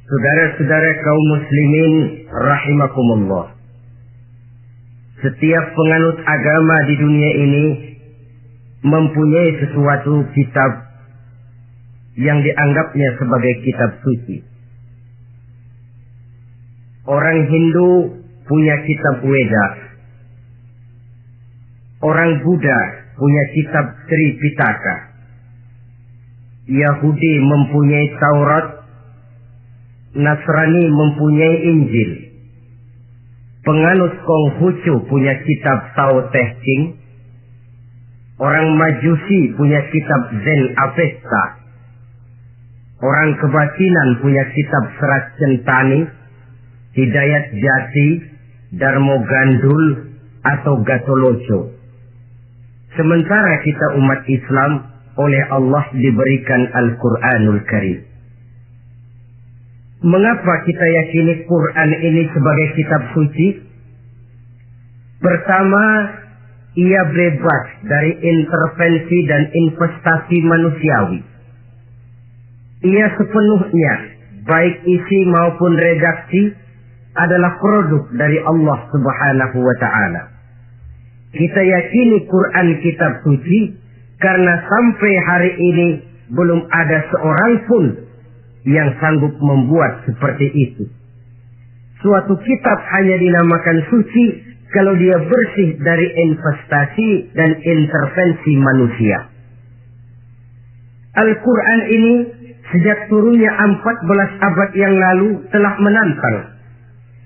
Saudara-saudara kaum muslimin rahimakumullah. Setiap penganut agama di dunia ini mempunyai sesuatu kitab yang dianggapnya sebagai kitab suci. Orang Hindu punya kitab Weda. Orang Buddha punya kitab Tripitaka. Yahudi mempunyai Taurat. Nasrani mempunyai Injil. Penganut Konghucu punya kitab Tao Te Ching. Orang Majusi punya kitab Zen Avesta. Orang kebatinan punya kitab Serat Centani, Hidayat Jati, Darmo Gandul, atau Gatoloco. Sementara kita umat Islam oleh Allah diberikan Al-Quranul Karim. Mengapa kita yakini Quran ini sebagai kitab suci? Pertama, ia bebas dari intervensi dan investasi manusiawi. Ia sepenuhnya, baik isi maupun redaksi, adalah produk dari Allah Subhanahu wa Ta'ala. Kita yakini Quran kitab suci karena sampai hari ini belum ada seorang pun yang sanggup membuat seperti itu. Suatu kitab hanya dinamakan suci kalau dia bersih dari investasi dan intervensi manusia. Al-Quran ini sejak turunnya 14 abad yang lalu telah menantang.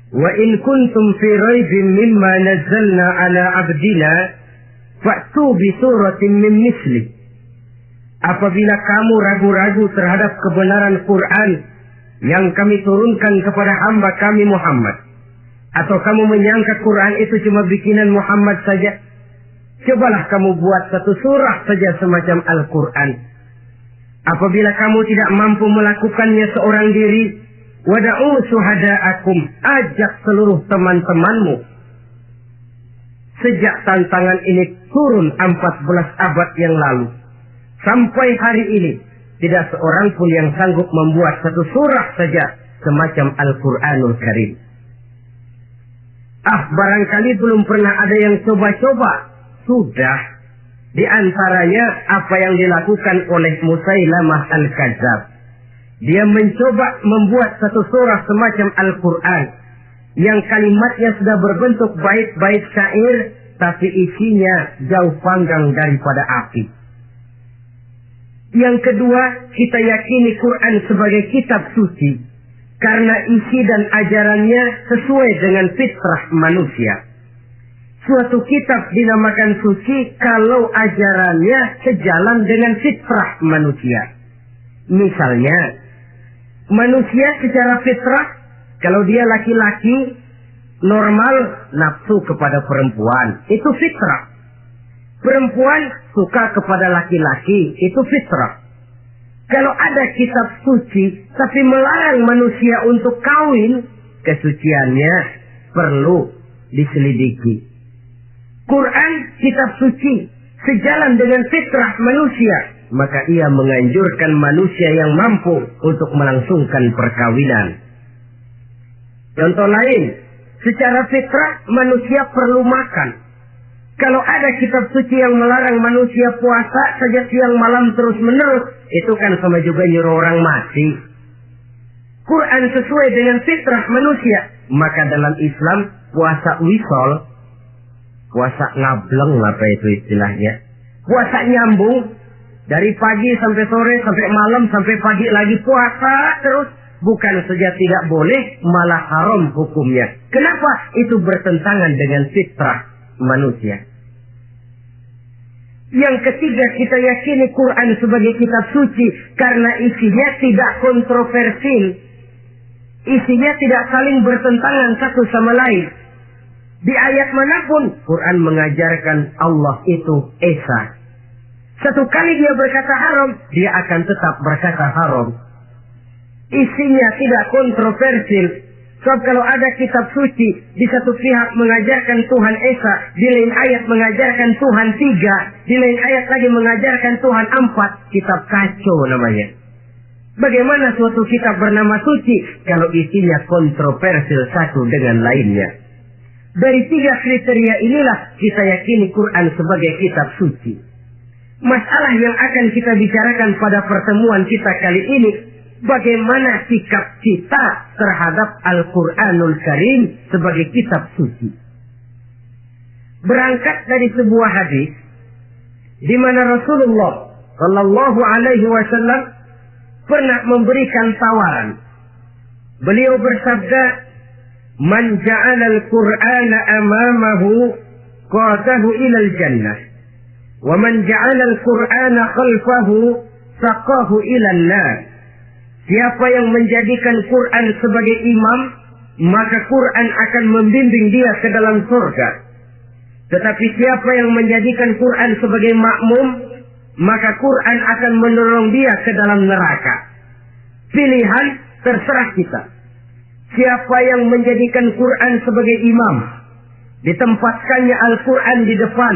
Wa in kuntum fi raibin mimma nazzalna ala abdina fa'tu bi suratin min misli. Apabila kamu ragu-ragu terhadap kebenaran Quran yang kami turunkan kepada hamba kami Muhammad, atau kamu menyangka Quran itu cuma bikinan Muhammad saja, cobalah kamu buat satu surah saja semacam Al-Quran. Apabila kamu tidak mampu melakukannya seorang diri, wada'u syuhada'akum, ajak seluruh teman-temanmu. Sejak tantangan ini turun 14 abad yang lalu, sampai hari ini, tidak seorang pun yang sanggup membuat satu surah saja semacam Al-Quranul Karim. Barangkali belum pernah ada yang coba-coba. Sudah. Di antaranya apa yang dilakukan oleh Musailamah Al-Kadzab. Dia mencoba membuat satu surah semacam Al-Quran yang kalimatnya sudah berbentuk bait-bait syair, tapi isinya jauh panggang daripada api. Yang kedua, kita yakini Quran sebagai kitab suci karena isi dan ajarannya sesuai dengan fitrah manusia. Suatu kitab dinamakan suci kalau ajarannya sejalan dengan fitrah manusia. Misalnya, manusia secara fitrah, kalau dia laki-laki, normal nafsu kepada perempuan, itu fitrah. Perempuan suka kepada laki-laki, itu fitrah. Kalau ada kitab suci, tapi melarang manusia untuk kawin, kesuciannya perlu diselidiki. Quran, kitab suci, sejalan dengan fitrah manusia, maka ia menganjurkan manusia yang mampu untuk melangsungkan perkawinan. Contoh lain, secara fitrah manusia perlu makan. Kalau ada kitab suci yang melarang manusia puasa saja siang malam terus menerus, itu kan sama juga nyuruh orang mati. Quran sesuai dengan fitrah manusia, maka dalam Islam puasa wisol, puasa ngableng apa itu istilahnya, puasa nyambung dari pagi sampai sore sampai malam sampai pagi lagi puasa terus, bukan saja tidak boleh, malah haram hukumnya. Kenapa? Itu bertentangan dengan fitrah manusia. Yang ketiga, kita yakini Quran sebagai kitab suci karena isinya tidak kontroversil. Isinya tidak saling bertentangan satu sama lain. Di ayat manapun Quran mengajarkan Allah itu Esa. Satu kali dia berkata haram, dia akan tetap berkata haram. Isinya tidak kontroversil. Sebab kalau ada kitab suci, di satu pihak mengajarkan Tuhan Esa, di lain ayat mengajarkan Tuhan 3, di lain ayat lagi mengajarkan Tuhan 4, kitab kacau namanya. Bagaimana suatu kitab bernama suci kalau isinya kontroversial satu dengan lainnya? Dari 3 kriteria inilah kita yakini Quran sebagai kitab suci. Masalah yang akan kita bicarakan pada pertemuan kita kali ini, bagaimana sikap kita terhadap Al-Quranul Karim sebagai kitab suci. Berangkat dari sebuah hadis di mana Rasulullah Shallallahu Alaihi Wasallam pernah memberikan tawaran. Beliau bersabda, "Man ja'ala al-Qur'ana amamahu qadahu ila al-jannah, wa man ja'ala al-Qur'ana khalfahu saqahu ila an-nar." Siapa yang menjadikan Quran sebagai imam, maka Quran akan membimbing dia ke dalam surga. Tetapi siapa yang menjadikan Quran sebagai makmum, maka Quran akan mendorong dia ke dalam neraka. Pilihan terserah kita. Siapa yang menjadikan Quran sebagai imam, ditempatkannya Al-Quran di depan,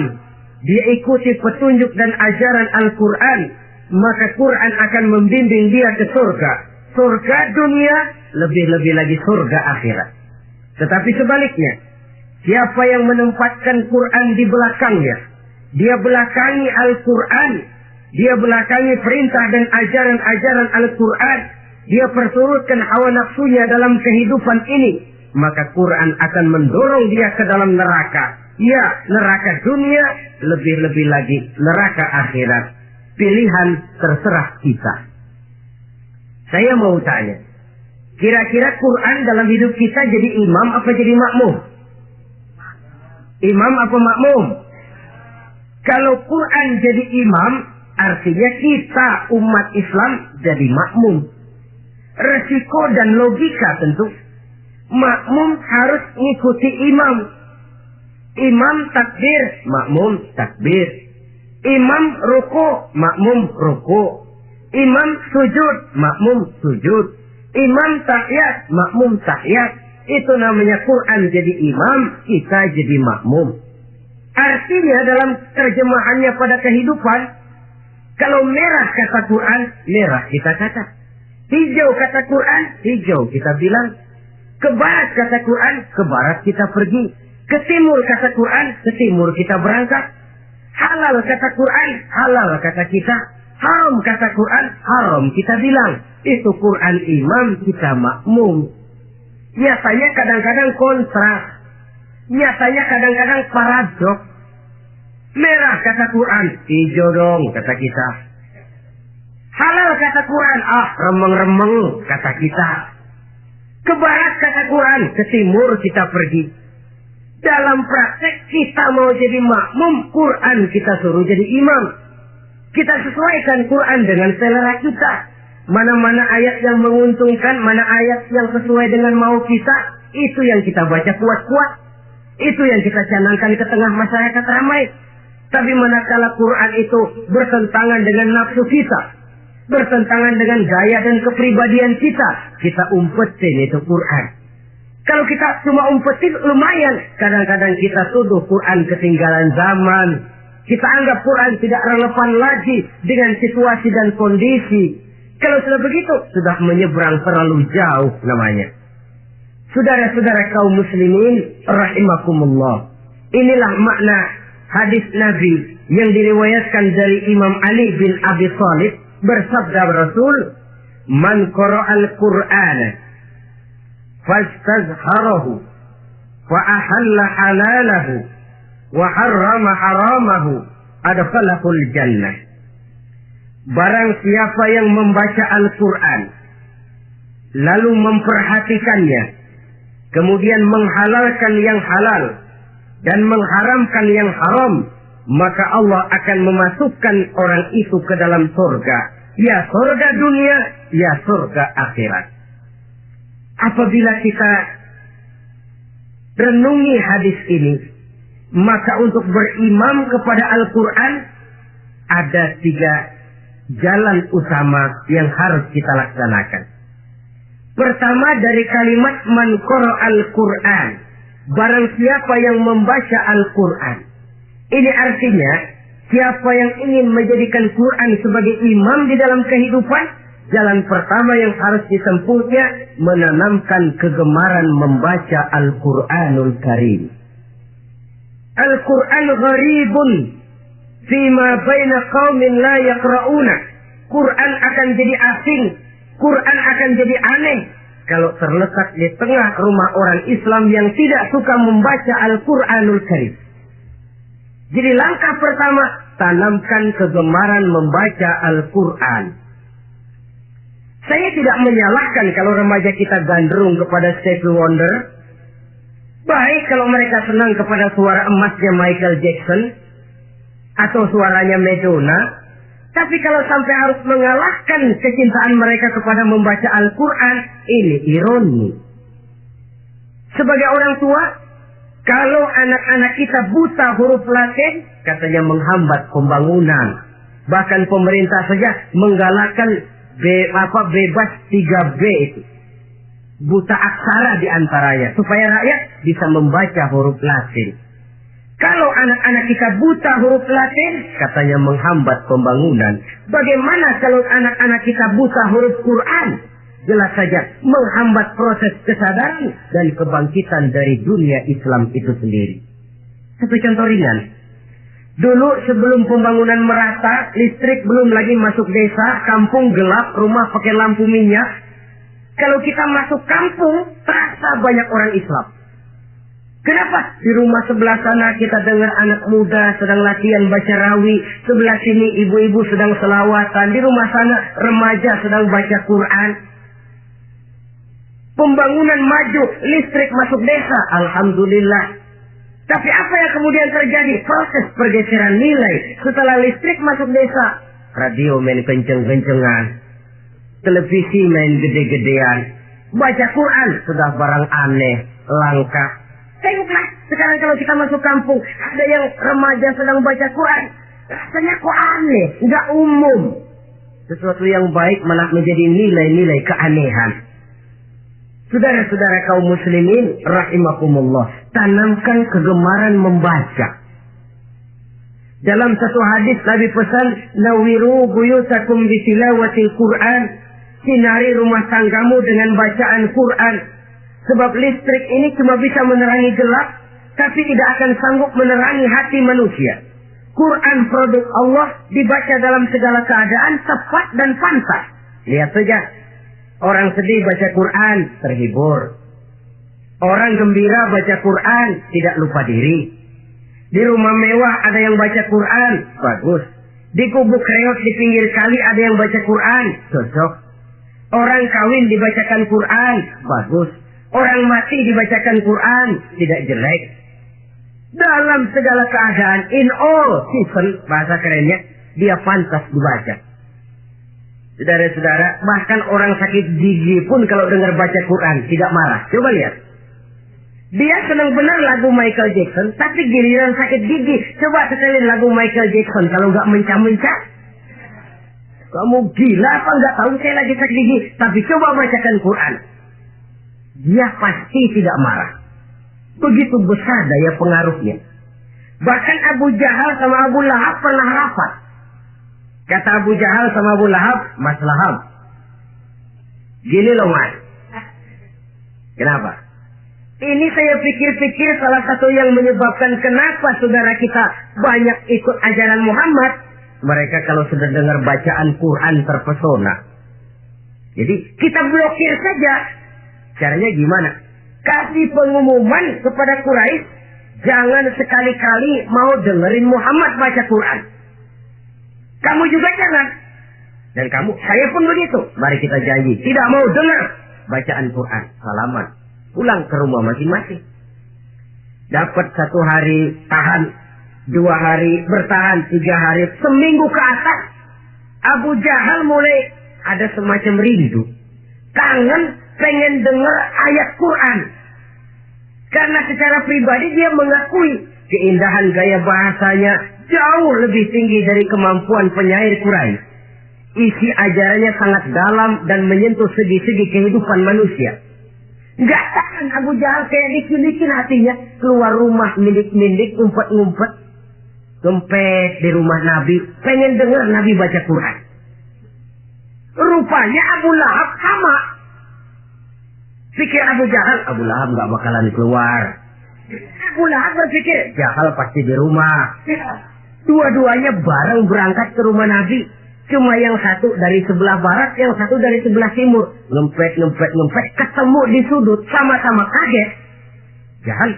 dia ikuti petunjuk dan ajaran Al-Quran, maka Quran akan membimbing dia ke surga. Surga dunia, lebih-lebih lagi surga akhirat. Tetapi sebaliknya, siapa yang menempatkan Quran di belakangnya, dia belakangi Al-Quran, dia belakangi perintah dan ajaran-ajaran Al-Quran, dia perturutkan hawa nafsunya dalam kehidupan ini, maka Quran akan mendorong dia ke dalam neraka. Ya, neraka dunia, lebih-lebih lagi neraka akhirat. Pilihan terserah kita. Saya mau tanya, kira-kira Quran dalam hidup kita jadi imam apa jadi makmum? Imam apa makmum? Kalau Quran jadi imam, artinya kita umat Islam jadi makmum. Resiko dan logika tentu. Makmum harus ngikuti imam. Imam takbir, makmum takbir. Imam ruku, makmum ruku. Imam sujud, makmum sujud. Imam tahiyat, makmum tahiyat. Itu namanya Quran jadi imam, kita jadi makmum. Artinya dalam terjemahannya pada kehidupan, kalau merah kata Quran, merah kita kata. Hijau kata Quran, hijau kita bilang. Ke barat kata Quran, ke barat kita pergi. Ke timur kata Quran, ke timur kita berangkat. Halal kata Quran, halal kata kita. Haram kata Quran, haram kita bilang. Itu Quran imam, kita makmum. Nyatanya kadang-kadang kontras. Nyatanya kadang-kadang paradoks. Merah kata Quran, hijau dong kata kita. Halal kata Quran, remeng-remeng kata kita. Ke barat kata Quran, ke timur kita pergi. Dalam praktek kita mau jadi makmum, Quran kita suruh jadi imam. Kita sesuaikan Quran dengan selera kita. Mana-mana ayat yang menguntungkan, mana ayat yang sesuai dengan mau kita, itu yang kita baca kuat-kuat. Itu yang kita canangkan ke tengah masyarakat ramai. Tapi manakala Quran itu bertentangan dengan nafsu kita, bertentangan dengan gaya dan kepribadian kita umpetin itu Quran. Kalau kita cuma umpetin lumayan, kadang-kadang kita tuduh Quran ketinggalan zaman. Kita anggap Quran tidak relevan lagi dengan situasi dan kondisi. Kalau sudah begitu, sudah menyeberang terlalu jauh namanya. Saudara-saudara kaum muslimin rahimakumullah. Inilah makna hadis Nabi yang diriwayatkan dari Imam Ali bin Abi Thalib, bersabda Rasul, "Man qara'al Qur'ana fastazharahu wa ahalla halalahu wa harrama haramahu adkhalahul jannah." Barang siapa yang membaca Al-Quran lalu memperhatikannya, kemudian menghalalkan yang halal dan mengharamkan yang haram, maka Allah akan memasukkan orang itu ke dalam surga. Ya surga dunia, ya surga akhirat. Apabila kita renungi hadis ini, maka untuk berimam kepada Al-Quran ada 3 jalan utama yang harus kita laksanakan. Pertama, dari kalimat man qara'al Qur'an, barang siapa yang membaca Al-Quran. Ini artinya siapa yang ingin menjadikan Quran sebagai imam di dalam kehidupan, Jalan pertama yang harus ditempuhnya menanamkan kegemaran membaca Al-Quranul Karim. Al-Quran gharibun fima baina qaumin la yaqra'una. Quran akan jadi asing, Quran akan jadi aneh kalau terletak di tengah rumah orang Islam yang tidak suka membaca Al-Quranul Karim. Jadi langkah pertama, tanamkan kegemaran membaca Al-Quran. Saya tidak menyalahkan kalau remaja kita gandrung kepada Stevie Wonder. Baik kalau mereka senang kepada suara emasnya Michael Jackson atau suaranya Madonna. Tapi kalau sampai harus mengalahkan kecintaan mereka kepada membaca Al-Quran, ini ironi. Sebagai orang tua, kalau anak-anak kita buta huruf Latin, katanya menghambat pembangunan. Bahkan pemerintah saja menggalakkan bebas 3B itu. Buta aksara diantaranya. Supaya rakyat bisa membaca huruf Latin. Kalau anak-anak kita buta huruf Latin, katanya menghambat pembangunan. Bagaimana kalau anak-anak kita buta huruf Quran? Jelas saja menghambat proses kesadaran dan kebangkitan dari dunia Islam itu sendiri. Satu contoh ringan. Dulu sebelum pembangunan merata, listrik belum lagi masuk desa, kampung gelap, rumah pakai lampu minyak. Kalau kita masuk kampung, terasa banyak orang Islam. Kenapa? Di rumah sebelah sana kita dengar anak muda sedang latihan baca rawi, sebelah sini ibu-ibu sedang selawatan, di rumah sana remaja sedang baca Quran. Pembangunan maju, listrik masuk desa, alhamdulillah. Tapi apa yang kemudian terjadi? Proses pergeseran nilai. Setelah listrik masuk desa, radio main kenceng-kencengan, televisi main gede-gedean, baca Quran sudah barang aneh, langka. Tengoklah, sekarang kalau kita masuk kampung, ada yang remaja sedang baca Quran. Rasanya kok aneh, nggak umum. Sesuatu yang baik malah menjadi nilai-nilai keanehan. Saudara-saudara kaum muslimin, rahimakumullah, tanamkan kegemaran membaca. Dalam satu hadis Nabi pesan, nawiru buyutakum bitilawatil Quran, sinari rumah tanggamu dengan bacaan Quran. Sebab listrik ini cuma bisa menerangi gelap, tapi tidak akan sanggup menerangi hati manusia. Quran produk Allah dibaca dalam segala keadaan, tepat dan pantas. Lihat saja, orang sedih baca Quran, terhibur. Orang gembira baca Quran, tidak lupa diri. Di rumah mewah ada yang baca Quran, bagus. Di gubuk reot di pinggir kali ada yang baca Quran, cocok. Orang kawin dibacakan Quran, bagus. Orang mati dibacakan Quran, tidak jelek. Dalam segala keadaan, in all season, bahasa kerennya, dia pantas dibaca. Saudara-saudara, bahkan orang sakit gigi pun kalau dengar baca Quran, tidak marah. Coba lihat. Dia senang benar lagu Michael Jackson, tapi giliran sakit gigi, coba setelin lagu Michael Jackson, kalau nggak mencah-mencah. Kamu gila apa nggak tahu saya lagi sakit gigi, tapi coba bacakan Quran. Dia pasti tidak marah. Begitu besar daya pengaruhnya. Bahkan Abu Jahal sama Abu Lahab pernah rapat. Kata Abu Jahal sama Abu Lahab, Mas Lahab, gini loh Mas. Kenapa? Ini saya pikir-pikir salah satu yang menyebabkan kenapa saudara kita banyak ikut ajaran Muhammad. Mereka kalau sudah dengar bacaan Quran terpesona. Jadi kita blokir saja. Caranya gimana? Kasih pengumuman kepada Quraisy, jangan sekali-kali mau dengerin Muhammad baca Quran. Kamu juga jangan. Dan kamu, saya pun begitu. Mari kita janji, tidak mau dengar bacaan Quran. Salaman. Pulang ke rumah masing-masing. Dapat 1 hari tahan, 2 hari bertahan, 3 hari, seminggu ke atas. Abu Jahal mulai ada semacam rindu. Kangen pengen dengar ayat Quran. Karena secara pribadi dia mengakui keindahan gaya bahasanya jauh lebih tinggi dari kemampuan penyair Quraisy. Isi ajarannya sangat dalam dan menyentuh segi-segi kehidupan manusia. Nggak tahan Abu Jahal kayak dikit-dikit hatinya. Keluar rumah mindik-mindik, ngumpet-ngumpet. Gempet di rumah Nabi. Pengen dengar Nabi baca Quran. Rupanya Abu Lahab sama. Pikir Abu Lahab nggak bakalan keluar. Abu Lahab berpikir, Jahal pasti di rumah. Dua-duanya bareng berangkat ke rumah Nabi. Cuma yang satu dari sebelah barat, yang satu dari sebelah timur. Ngempet, ketemu di sudut, sama-sama kaget. Jahal,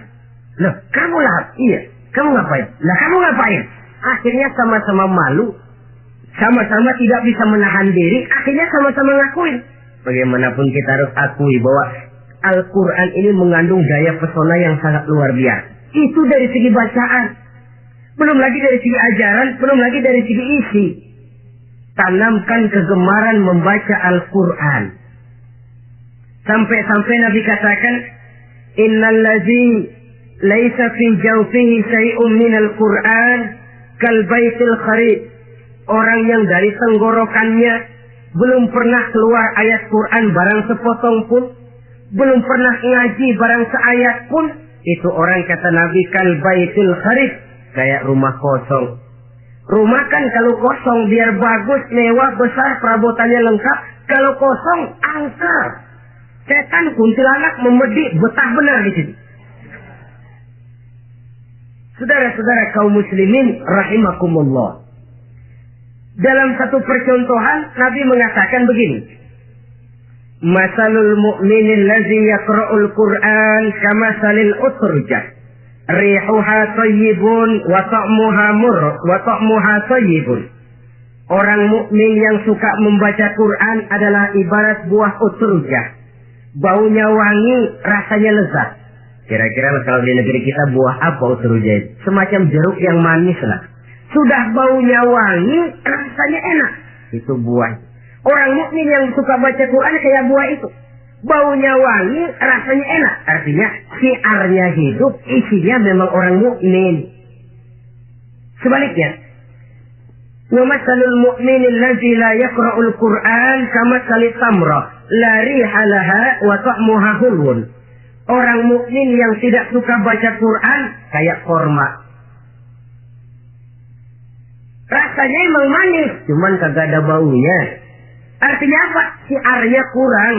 loh kamu Lahab? Iya, kamu ngapain? Lah kamu ngapain? Akhirnya sama-sama malu, sama-sama tidak bisa menahan diri, akhirnya sama-sama ngakuin. Bagaimanapun kita harus akui bahwa Al-Quran ini mengandung daya pesona yang sangat luar biasa. Itu dari segi bacaan. Belum lagi dari segi ajaran, belum lagi dari segi isi. Tanamkan kegemaran membaca Al-Quran. Sampai-sampai Nabi katakan, Innal ladzi laisa fi jawfihi syai'un minal Quran kal baitil kharib. Orang yang dari tenggorokannya belum pernah keluar ayat Quran barang sepotong pun, belum pernah ngaji barang seayat pun, itu orang kata Nabi kal baitil kharib, kayak rumah kosong. Rumah kan kalau kosong biar bagus, mewah, besar, perabotannya lengkap. Kalau kosong, angker. Setan kuntilanak memedik, betah benar di sini. Saudara-saudara kaum muslimin rahimakumullah. Dalam satu percontohan Nabi mengatakan begini. Masalul mu'minil ladzi yaqra'ul Qur'an kamasalil utrujah. Rihuha thayyibun wa ta'muha thayyibun. Orang mukmin yang suka membaca Quran adalah ibarat buah utrujah. Baunya wangi, rasanya lezat. Kira-kira kalau di negeri kita buah apa utrujah? Semacam jeruk yang manis lah. Sudah baunya wangi, rasanya enak. Itu buah. Orang mukmin yang suka baca Quran kayak buah itu. Baunya wangi, rasanya enak. Artinya syiarnya hidup, isinya memang orang mukmin. Sebaliknya, wa masalul mu'minil ladzi la yaqra'ul Qur'an kamasalit tamrah la riha laha wa ta'muha hulwun. Orang mukmin yang tidak suka baca Quran kayak korma. Rasanya emang manis, cuman kagak ada baunya. Artinya apa? Syiarnya kurang.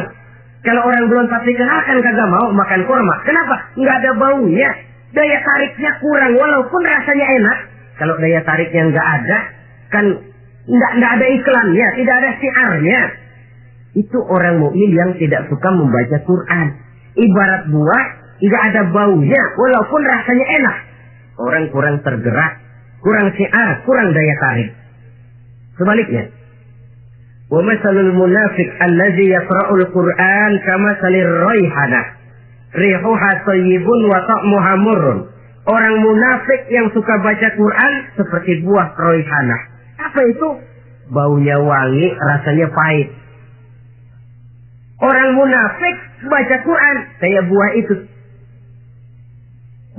Kalau orang belum pasti kenal kan kagak mau makan korma. Kenapa? Nggak ada baunya. Daya tariknya kurang walaupun rasanya enak. Kalau daya tariknya nggak ada, kan nggak ada iklannya, tidak ada syiarnya. Itu orang mukmin yang tidak suka membaca Quran. Ibarat buah, nggak ada baunya walaupun rasanya enak. Orang kurang tergerak, kurang syiar, kurang daya tarik. Sebaliknya, wa masalul munafiq allazi yaqra'ul Qur'an kamasalir raihanah rihuha thayyibun wa ta'muha murrun. Orang munafik yang suka baca Quran seperti buah raihanah. Apa itu? Baunya wangi, rasanya pahit. Orang munafik baca Quran kayak buah itu.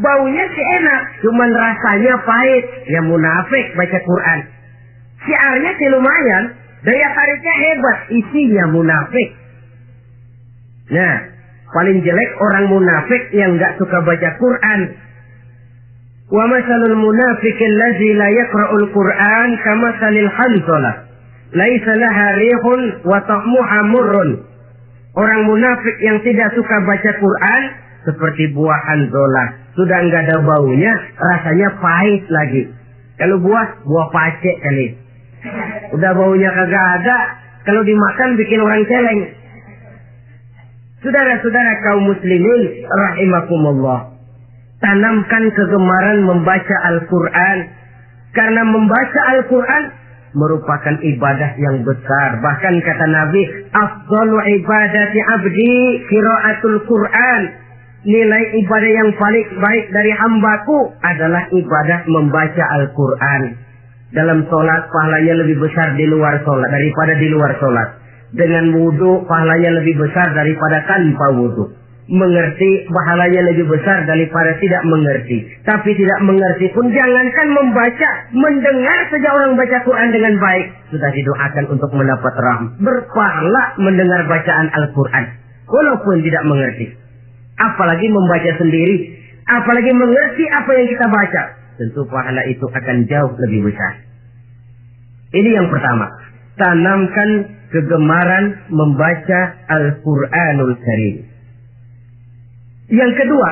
Baunya sih enak, cuman rasanya pahit. Ya munafik baca Quran. Syiarnya sih lumayan, daya tariknya hebat, isinya munafik. Nah, paling jelek orang munafik yang nggak suka baca Quran. Wa masalul munafiqil ladzi la yaqra'ul Qur'an kamasalil hanzalah laisa laha rihun wa ta'muha murrun. Orang munafik yang tidak suka baca Quran seperti buah hanzalah, sudah nggak ada baunya, rasanya pahit lagi. Kalau buah pacek kali. Udah baunya kagak ada, kalau dimakan bikin orang celeng. Saudara-saudara kaum muslimin rahimakumullah, tanamkan kegemaran membaca Al-Quran. Karena membaca Al-Quran merupakan ibadah yang besar. Bahkan kata Nabi, afdalu ibadati abdi qiraatul Quran. Nilai ibadah yang paling baik dari hambaku adalah ibadah membaca Al-Quran. Dalam sholat pahalanya lebih besar di luar sholat daripada di luar sholat. Dengan wudu pahalanya lebih besar daripada tanpa wudu. Mengerti pahalanya lebih besar daripada tidak mengerti. Tapi tidak mengerti pun jangankan membaca, mendengar saja orang baca Quran dengan baik sudah didoakan untuk mendapat rahmat. Berpahala mendengar bacaan Al-Quran walaupun tidak mengerti. Apalagi membaca sendiri, apalagi mengerti apa yang kita baca, tentu pahala itu akan jauh lebih besar. Ini yang pertama, tanamkan kegemaran membaca Al-Quranul Karim. Yang kedua,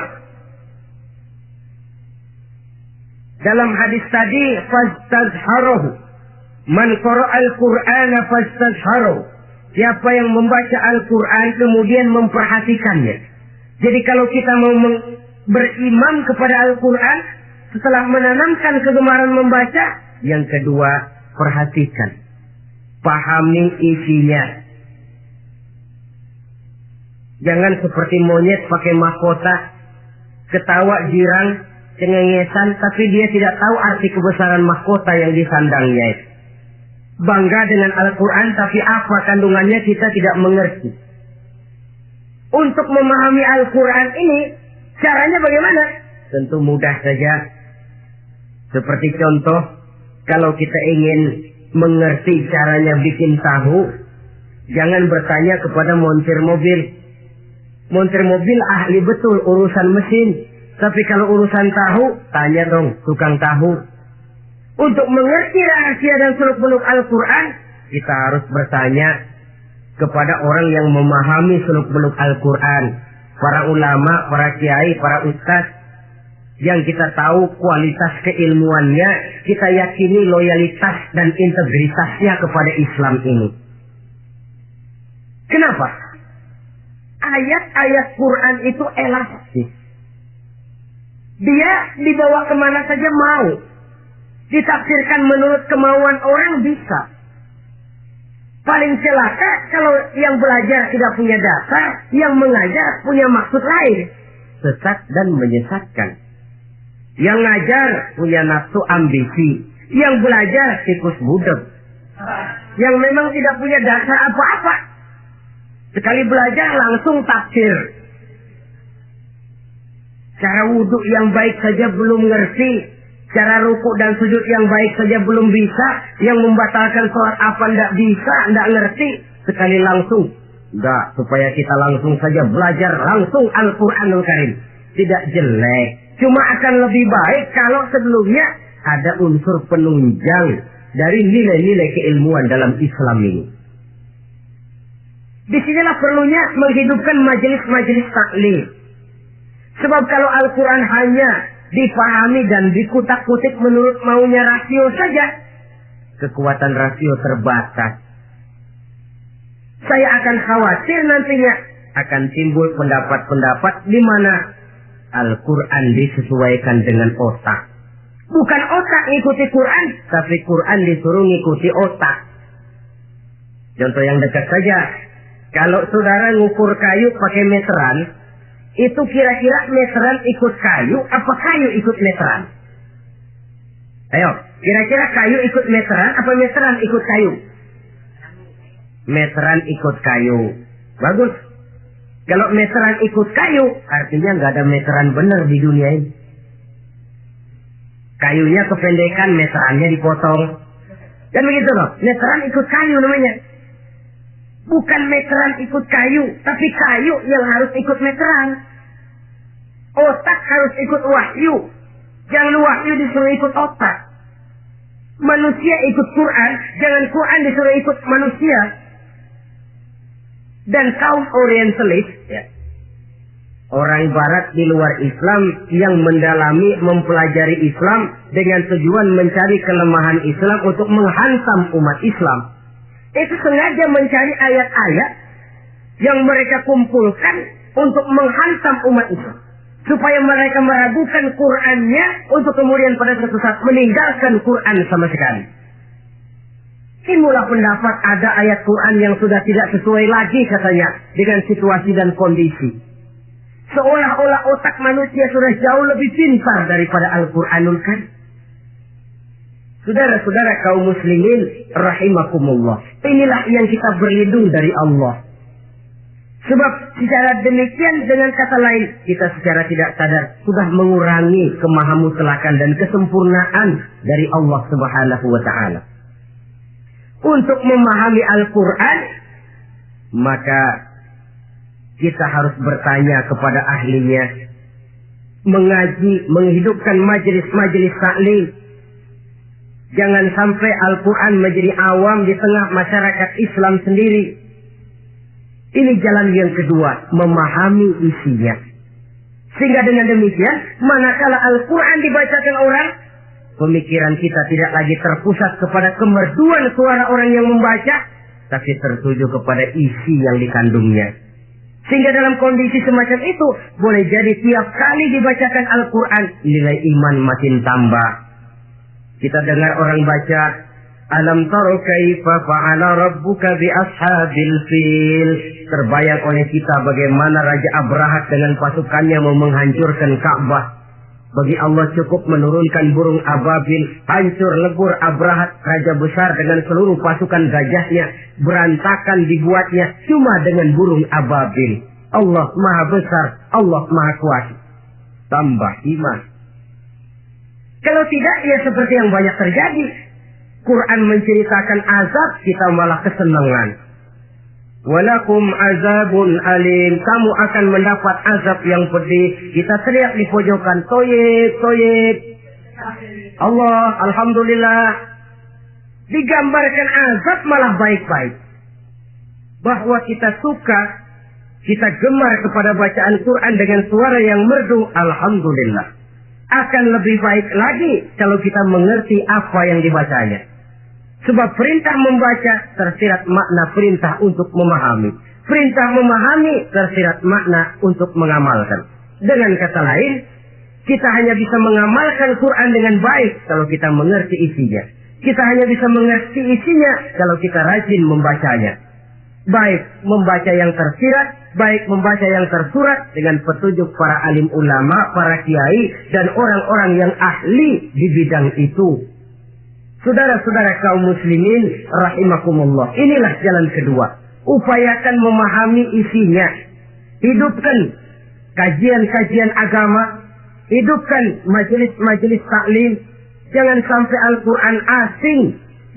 dalam hadis tadi, fastazharuhu. Man qara'al Qur'ana fastazharuhu. Siapa yang membaca Al-Quran kemudian memperhatikannya. Jadi kalau kita mau berimam kepada Al-Quran, setelah menanamkan kegemaran membaca, yang kedua, perhatikan. Pahami isinya. Jangan seperti monyet pakai mahkota, ketawa girang, cengengesan, tapi dia tidak tahu arti kebesaran mahkota yang disandangnya. Bangga dengan Al-Quran, tapi apa kandungannya kita tidak mengerti. Untuk memahami Al-Quran ini, caranya bagaimana? Tentu mudah saja. Seperti contoh, kalau kita ingin mengerti caranya bikin tahu, jangan bertanya kepada montir mobil. Montir mobil ahli betul urusan mesin. Tapi kalau urusan tahu, tanya dong tukang tahu. Untuk mengerti rahasia dan seluk-beluk Al-Quran, kita harus bertanya kepada orang yang memahami seluk-beluk Al-Quran. Para ulama, para kiai, para ustaz. Yang kita tahu kualitas keilmuannya, kita yakini loyalitas dan integritasnya kepada Islam ini. Kenapa? Ayat-ayat Quran itu elastis. Dia dibawa kemana saja mau. Ditafsirkan menurut kemauan orang bisa. Paling celaka kalau yang belajar tidak punya dasar, yang mengajar punya maksud lain. Sesat dan menyesatkan. Yang ngajar punya nafsu ambisi. Yang belajar tikus budak. Yang memang tidak punya dasar apa-apa. Sekali belajar langsung tafsir. Cara wudhu yang baik saja belum ngerti. Cara rukuk dan sujud yang baik saja belum bisa. Yang membatalkan sholat apa tidak bisa, tidak ngerti. Sekali langsung. Enggak, supaya kita langsung saja belajar langsung Al-Quranul Karim. Tidak jelek. Cuma akan lebih baik kalau sebelumnya ada unsur penunjang dari nilai-nilai keilmuan dalam Islam ini. Disinilah perlunya menghidupkan majelis-majelis taklim. Sebab kalau Al-Quran hanya dipahami dan dikutak-kutik menurut maunya rasio saja, kekuatan rasio terbatas. Saya akan khawatir nantinya akan timbul pendapat-pendapat di mana Al-Quran disesuaikan dengan otak. Bukan otak ngikuti Quran, tapi Quran disuruh ngikuti otak. Contoh yang dekat saja. Kalau saudara ngukur kayu pakai meteran, itu kira-kira meteran ikut kayu, apa kayu ikut meteran? Ayo, kira-kira kayu ikut meteran, apa meteran ikut kayu? Meteran ikut kayu. Bagus. Kalau meteran ikut kayu, artinya nggak ada meteran benar di dunia ini. Kayunya kependekan, meterannya dipotong. Dan begitu loh, meteran ikut kayu namanya. Bukan meteran ikut kayu, tapi kayu yang harus ikut meteran. Otak harus ikut wahyu. Jangan wahyu disuruh ikut otak. Manusia ikut Quran, jangan Quran disuruh ikut manusia. Dan kaum orientalis, ya, orang barat di luar Islam yang mendalami, mempelajari Islam dengan tujuan mencari kelemahan Islam untuk menghantam umat Islam. Itu sengaja mencari ayat-ayat yang mereka kumpulkan untuk menghantam umat Islam. Supaya mereka meragukan Qur'annya untuk kemudian pada suatu saat meninggalkan Qur'an sama sekali. Timbullah pendapat ada ayat Quran yang sudah tidak sesuai lagi katanya dengan situasi dan kondisi. Seolah-olah otak manusia sudah jauh lebih pintar daripada Al-Quranul Karim. Saudara-saudara kaum muslimin rahimakumullah. Inilah yang kita berlindung dari Allah. Sebab secara demikian dengan kata lain kita secara tidak sadar sudah mengurangi kemahamutlakan dan kesempurnaan dari Allah Subhanahu wa taala. Untuk memahami Al-Quran, maka kita harus bertanya kepada ahlinya, mengaji, menghidupkan majelis-majelis taklim. Jangan sampai Al-Quran menjadi awam di tengah masyarakat Islam sendiri. Ini jalan yang kedua, memahami isinya. Sehingga dengan demikian, manakala Al-Quran dibacakan orang, pemikiran kita tidak lagi terpusat kepada kemerduan suara orang yang membaca, tapi tertuju kepada isi yang dikandungnya. Sehingga dalam kondisi semacam itu, boleh jadi tiap kali dibacakan Al-Quran, nilai iman makin tambah. Kita dengar orang baca, Alam taro kaifa fa'ala rabbuka bi ashabil fil. Terbayang oleh kita bagaimana Raja Abrahat dengan pasukannya mau menghancurkan Ka'bah. Bagi Allah cukup menurunkan burung ababil, hancur lebur Abrahat, raja besar dengan seluruh pasukan gajahnya, berantakan dibuatnya cuma dengan burung ababil. Allah Maha Besar, Allah Maha Kuasa. Tambah iman. Kalau tidak, ya seperti yang banyak terjadi. Quran menceritakan azab, kita malah kesenangan. Walakum azabun alim. Kamu akan mendapat azab yang pedih. Kita teriak di pojokan, toyib, toyib. Allah, alhamdulillah. Digambarkan azab malah baik-baik. Bahwa kita suka, kita gemar kepada bacaan Quran dengan suara yang merdu, alhamdulillah. Akan lebih baik lagi kalau kita mengerti apa yang dibacanya. Sebab perintah membaca tersirat makna perintah untuk memahami. Perintah memahami tersirat makna untuk mengamalkan. Dengan kata lain, kita hanya bisa mengamalkan Quran dengan baik kalau kita mengerti isinya. Kita hanya bisa mengerti isinya kalau kita rajin membacanya. Baik membaca yang tersirat, baik membaca yang tersurat dengan petunjuk para alim ulama, para kiai, dan orang-orang yang ahli di bidang itu. Saudara-saudara kaum muslimin rahimakumullah. Inilah jalan kedua. Upayakan memahami isinya. Hidupkan kajian-kajian agama. Hidupkan majelis-majelis taklim. Jangan sampai Al-Quran asing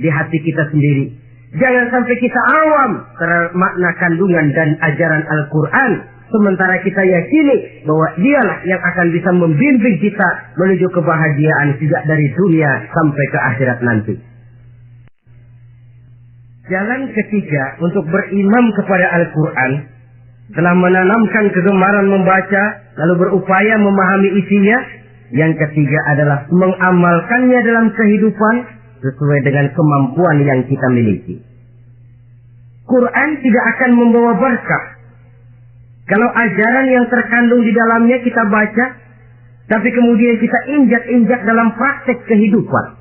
di hati kita sendiri. Jangan sampai kita awam terhadap makna kandungan dan ajaran Al-Quran. Sementara kita yakini bahwa dialah yang akan bisa membimbing kita menuju kebahagiaan sejak dari dunia sampai ke akhirat nanti. Jalan ketiga untuk berimam kepada Al-Quran, telah menanamkan kegemaran membaca, lalu berupaya memahami isinya. Yang ketiga adalah mengamalkannya dalam kehidupan sesuai dengan kemampuan yang kita miliki. Quran tidak akan membawa berkah kalau ajaran yang terkandung di dalamnya kita baca, tapi kemudian kita injak-injak dalam praktek kehidupan.